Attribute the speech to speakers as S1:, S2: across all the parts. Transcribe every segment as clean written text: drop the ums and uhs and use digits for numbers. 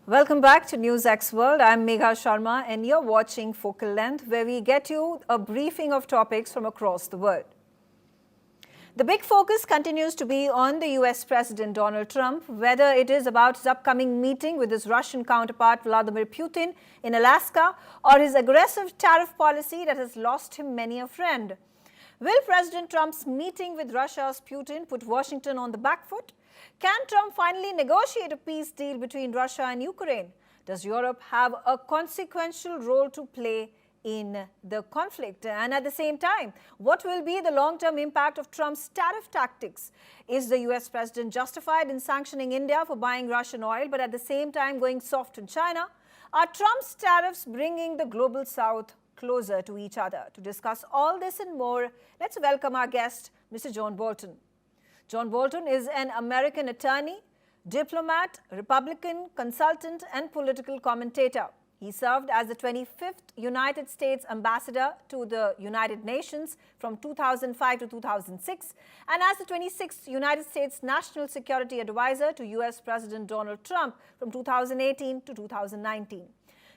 S1: Welcome back to NewsX World. I'm Megha Sharma and you're watching Focal Length, where we get you a briefing of topics from across the world. The big focus continues to be on the US President Donald Trump, whether it is about his upcoming meeting with his Russian counterpart Vladimir Putin in Alaska or his aggressive tariff policy that has lost him many a friend. Will President Trump's meeting with Russia's Putin put Washington on the back foot? Can Trump finally negotiate a peace deal between Russia and Ukraine? Does Europe have a consequential role to play in the conflict? And at the same time, what will be the long-term impact of Trump's tariff tactics? Is the US president justified in sanctioning India for buying Russian oil, but at the same time going soft on China? Are Trump's tariffs bringing the global south closer to each other? To discuss all this and more, let's welcome our guest, Mr. John Bolton. John Bolton is an American attorney, diplomat, Republican, consultant, and political commentator. He served as the 25th United States ambassador to the United Nations from 2005 to 2006, and as the 26th United States National Security Advisor to US President Donald Trump from 2018 to 2019.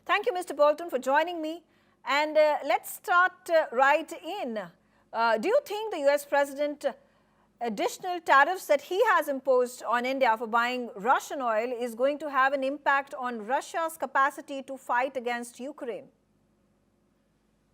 S1: Thank you, Mr. Bolton, for joining me. And let's start right in. Do you think the US president additional tariffs that he has imposed on India for buying Russian oil is going to have an impact on Russia's capacity to fight against Ukraine?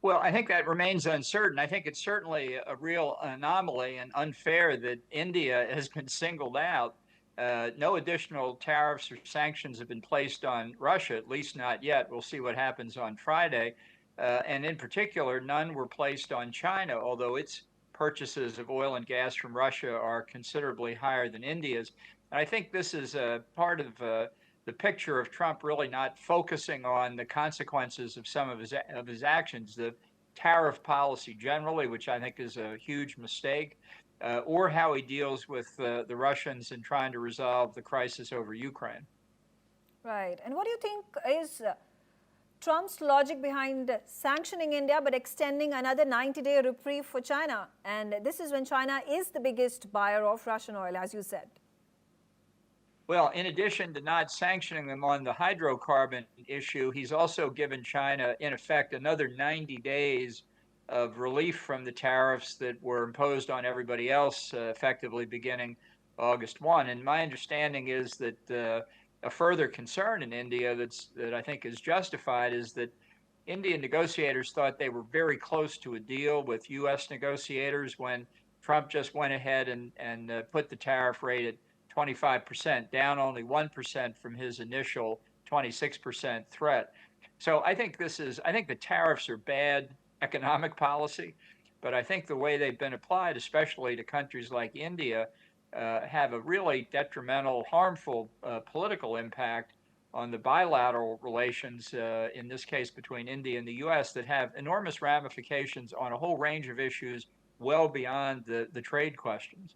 S2: Well, I think that remains uncertain. I think it's certainly a real anomaly and unfair that India has been singled out. No additional tariffs or sanctions have been placed on Russia, at least not yet. We'll see what happens on Friday. And in particular, none were placed on China, although its purchases of oil and gas from Russia are considerably higher than India's. And I think this is a part of the picture of Trump really not focusing on the consequences of some of his actions, the tariff policy generally, which I think is a huge mistake, or how he deals with the Russians in trying to resolve the crisis over Ukraine.
S1: Right. And what do you think is Trump's logic behind sanctioning India but extending another 90-day reprieve for China? And this is when China is the biggest buyer of Russian oil, as you said.
S2: Well, in addition to not sanctioning them on the hydrocarbon issue, he's also given China, in effect, another 90 days of relief from the tariffs that were imposed on everybody else, effectively beginning August 1. And my understanding is that a further concern in India that I think is justified is that Indian negotiators thought they were very close to a deal with U.S. negotiators when Trump just went ahead and put the tariff rate at 25%, down only 1% from his initial 26% threat. So I think the tariffs are bad economic policy, but I think the way they've been applied, especially to countries like India, have a really detrimental, harmful political impact on the bilateral relations, in this case between India and the U.S., that have enormous ramifications on a whole range of issues well beyond the trade questions.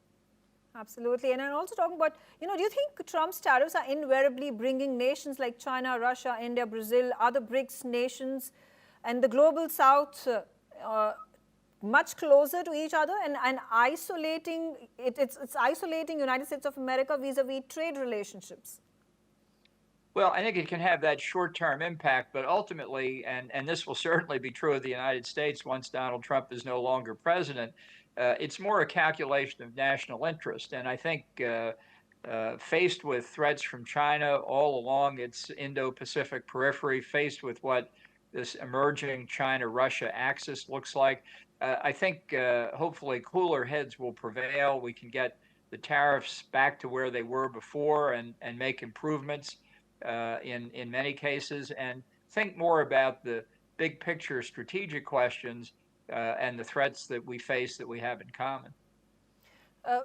S1: Absolutely. And I'm also talking about, do you think Trump's tariffs are invariably bringing nations like China, Russia, India, Brazil, other BRICS nations, and the global south much closer to each other and isolating it's isolating United States of America vis-a-vis trade relationships?
S2: Well, I think it can have that short-term impact, but ultimately, and this will certainly be true of the United States once Donald Trump is no longer president, it's more a calculation of national interest. And I think faced with threats from China all along its Indo-Pacific periphery, faced with what this emerging China-Russia axis looks like, I think hopefully cooler heads will prevail. We can get the tariffs back to where they were before and make improvements in many cases, and think more about the big picture strategic questions and the threats that we face that we have in common.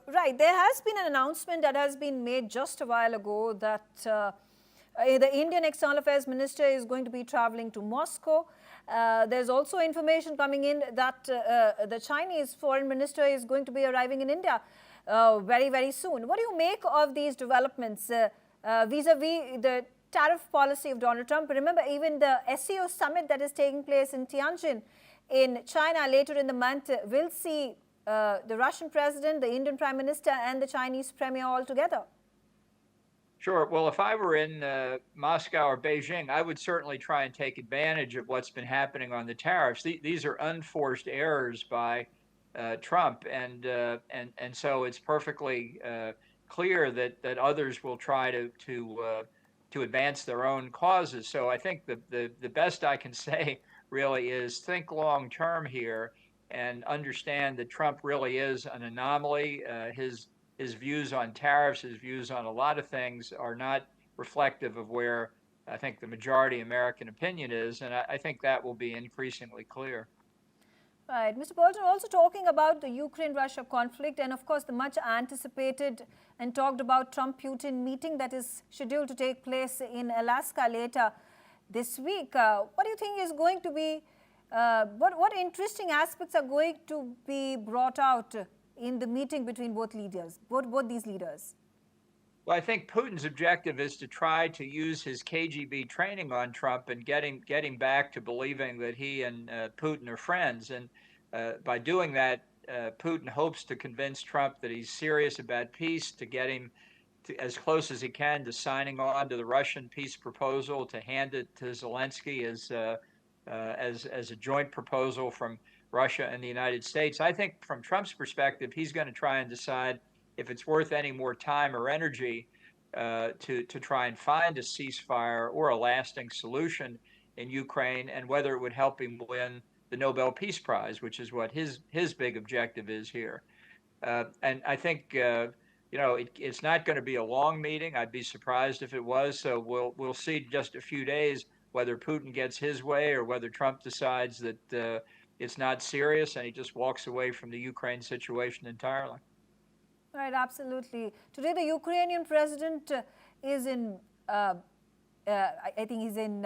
S1: Right. There has been an announcement that has been made just a while ago that the Indian External Affairs Minister is going to be traveling to Moscow. There's also information coming in that the Chinese Foreign Minister is going to be arriving in India very, very soon. What do you make of these developments vis-a-vis the tariff policy of Donald Trump. Remember, even the SEO summit that is taking place in Tianjin in China later in the month will see the Russian president, the Indian prime minister, and the Chinese premier all together.
S2: Sure. Well, if I were in Moscow or Beijing, I would certainly try and take advantage of what's been happening on the tariffs. These are unforced errors by Trump, and so it's perfectly clear that others will try to advance their own causes. So I think the best I can say really is think long term here and understand that Trump really is an anomaly. His views on tariffs, his views on a lot of things are not reflective of where I think the majority American opinion is, and I think that will be increasingly clear.
S1: Right. Mr. Bolton, also talking about the Ukraine-Russia conflict and, of course, the much anticipated and talked about Trump-Putin meeting that is scheduled to take place in Alaska later this week. What do you think is going to be, what interesting aspects are going to be brought out in the meeting between both leaders, both these leaders?
S2: Well, I think Putin's objective is to try to use his KGB training on Trump and get him back to believing that he and Putin are friends. And by doing that, Putin hopes to convince Trump that he's serious about peace, to get him as close as he can to signing on to the Russian peace proposal, to hand it to Zelensky as a joint proposal from Russia and the United States. I think from Trump's perspective, he's going to try and decide if it's worth any more time or energy to try and find a ceasefire or a lasting solution in Ukraine, and whether it would help him win the Nobel Peace Prize, which is what his big objective is here. And I think it's not going to be a long meeting. I'd be surprised if it was. So we'll see in just a few days whether Putin gets his way or whether Trump decides that it's not serious and he just walks away from the Ukraine situation entirely.
S1: Right, absolutely. Today, the Ukrainian president is in, I think he's in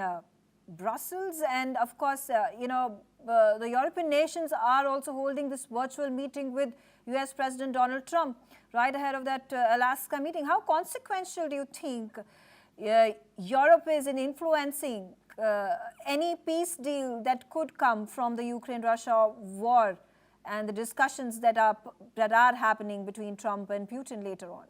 S1: Brussels. And of course, the European nations are also holding this virtual meeting with US President Donald Trump right ahead of that Alaska meeting. How consequential do you think Europe is in influencing any peace deal that could come from the Ukraine-Russia war and the discussions that are happening between Trump and Putin later on?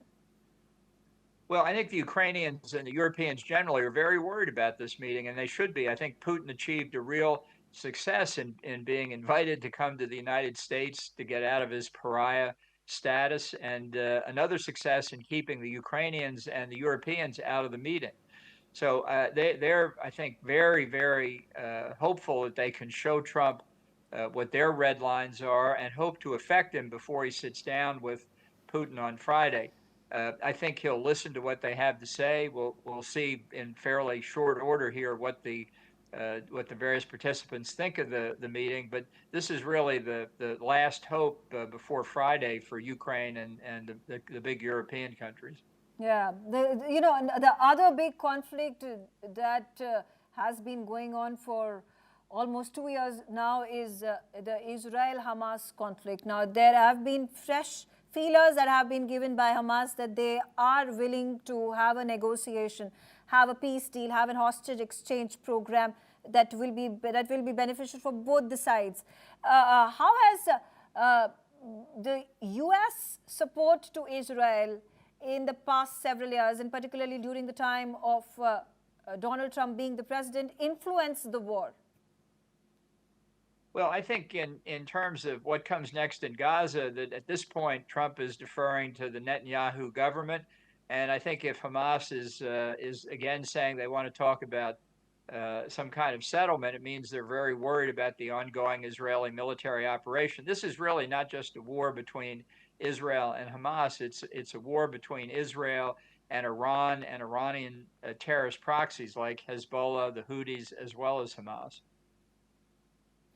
S2: Well, I think the Ukrainians and the Europeans generally are very worried about this meeting, and they should be. I think Putin achieved a real success in being invited to come to the United States to get out of his pariah status, and another success in keeping the Ukrainians and the Europeans out of the meeting. So they're, I think, very, very hopeful that they can show Trump what their red lines are and hope to affect him before he sits down with Putin on Friday. I think he'll listen to what they have to say. We'll see in fairly short order here what the various participants think of the meeting. But this is really the last hope before Friday for Ukraine and the big European countries.
S1: Yeah, the other big conflict that has been going on for almost 2 years now is the Israel-Hamas conflict. Now, there have been fresh feelers that have been given by Hamas that they are willing to have a negotiation, have a peace deal, have a hostage exchange program that will be beneficial for both the sides. How has the U.S. support to Israel in the past several years, and particularly during the time of Donald Trump being the president, influenced the war?
S2: Well, I think in terms of what comes next in Gaza, that at this point, Trump is deferring to the Netanyahu government. And I think if Hamas is again saying they want to talk about some kind of settlement, it means they're very worried about the ongoing Israeli military operation. This is really not just a war between Israel and Hamas. It's a war between Israel and Iran and Iranian terrorist proxies like Hezbollah, the Houthis, as well as Hamas.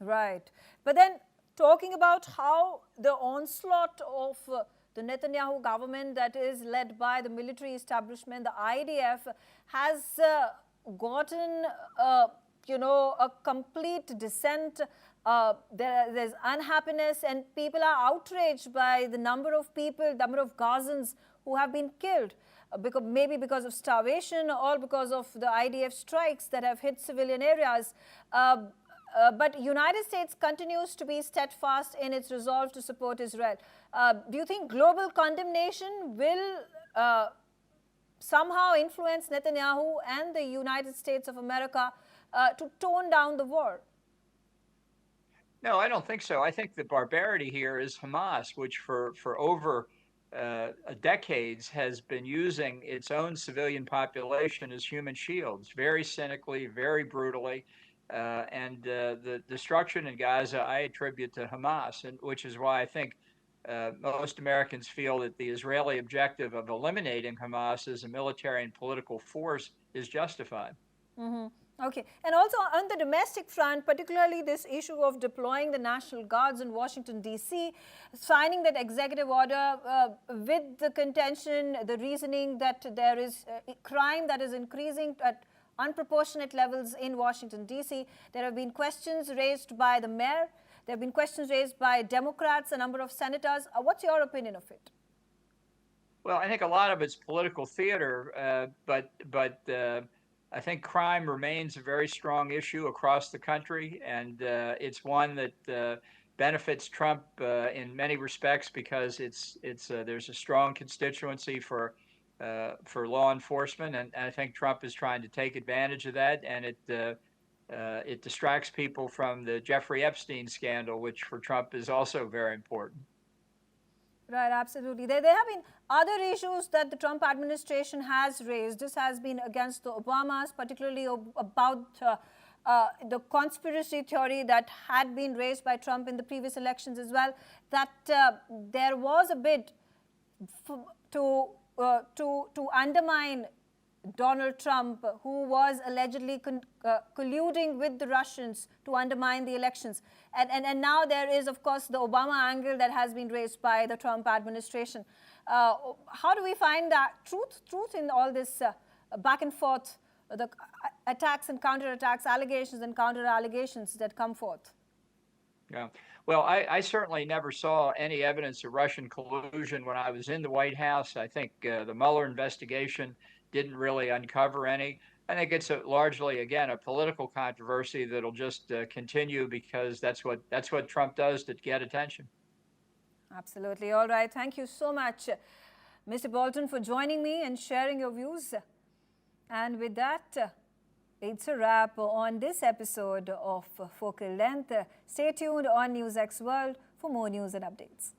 S1: Right. But then talking about how the onslaught of the Netanyahu government that is led by the military establishment, the IDF, has gotten, a complete descent. There's unhappiness, and people are outraged by the number of people, number of Gazans who have been killed. maybe because of starvation or because of the IDF strikes that have hit civilian areas. But United States continues to be steadfast in its resolve to support Israel. Do you think global condemnation will somehow influence Netanyahu and the United States of America to tone down the war?
S2: No, I don't think so. I think the barbarity here is Hamas, which for over decades has been using its own civilian population as human shields, very cynically, very brutally. And the destruction in Gaza, I attribute to Hamas, and which is why I think most Americans feel that the Israeli objective of eliminating Hamas as a military and political force is justified.
S1: Mm-hmm. Okay. And also on the domestic front, particularly this issue of deploying the National Guards in Washington, D.C., signing that executive order with the contention, the reasoning that there is crime that is increasing at unproportionate levels in Washington, D.C. There have been questions raised by the mayor. There have been questions raised by Democrats, a number of senators. What's your opinion of it?
S2: Well, I think a lot of it's political theater, but I think crime remains a very strong issue across the country, and it's one that benefits Trump in many respects because there's a strong constituency for law enforcement, and I think Trump is trying to take advantage of that, and it distracts people from the Jeffrey Epstein scandal, which for Trump is also very important.
S1: Right, absolutely. There have been other issues that the Trump administration has raised. This has been against the Obamas, particularly about the conspiracy theory that had been raised by Trump in the previous elections as well, that there was a bid to undermine Donald Trump, who was allegedly colluding with the Russians to undermine the elections. And now there is, of course, the Obama angle that has been raised by the Trump administration. How do we find that truth in all this back and forth, the attacks and counterattacks, allegations and counter-allegations that come forth?
S2: Yeah. Well, I certainly never saw any evidence of Russian collusion when I was in the White House. I think the Mueller investigation didn't really uncover any. I think it's largely, again, a political controversy that'll just continue because that's what Trump does to get attention.
S1: Absolutely. All right. Thank you so much, Mr. Bolton, for joining me and sharing your views. And with that, it's a wrap on this episode of Focal Length. Stay tuned on NewsX World for more news and updates.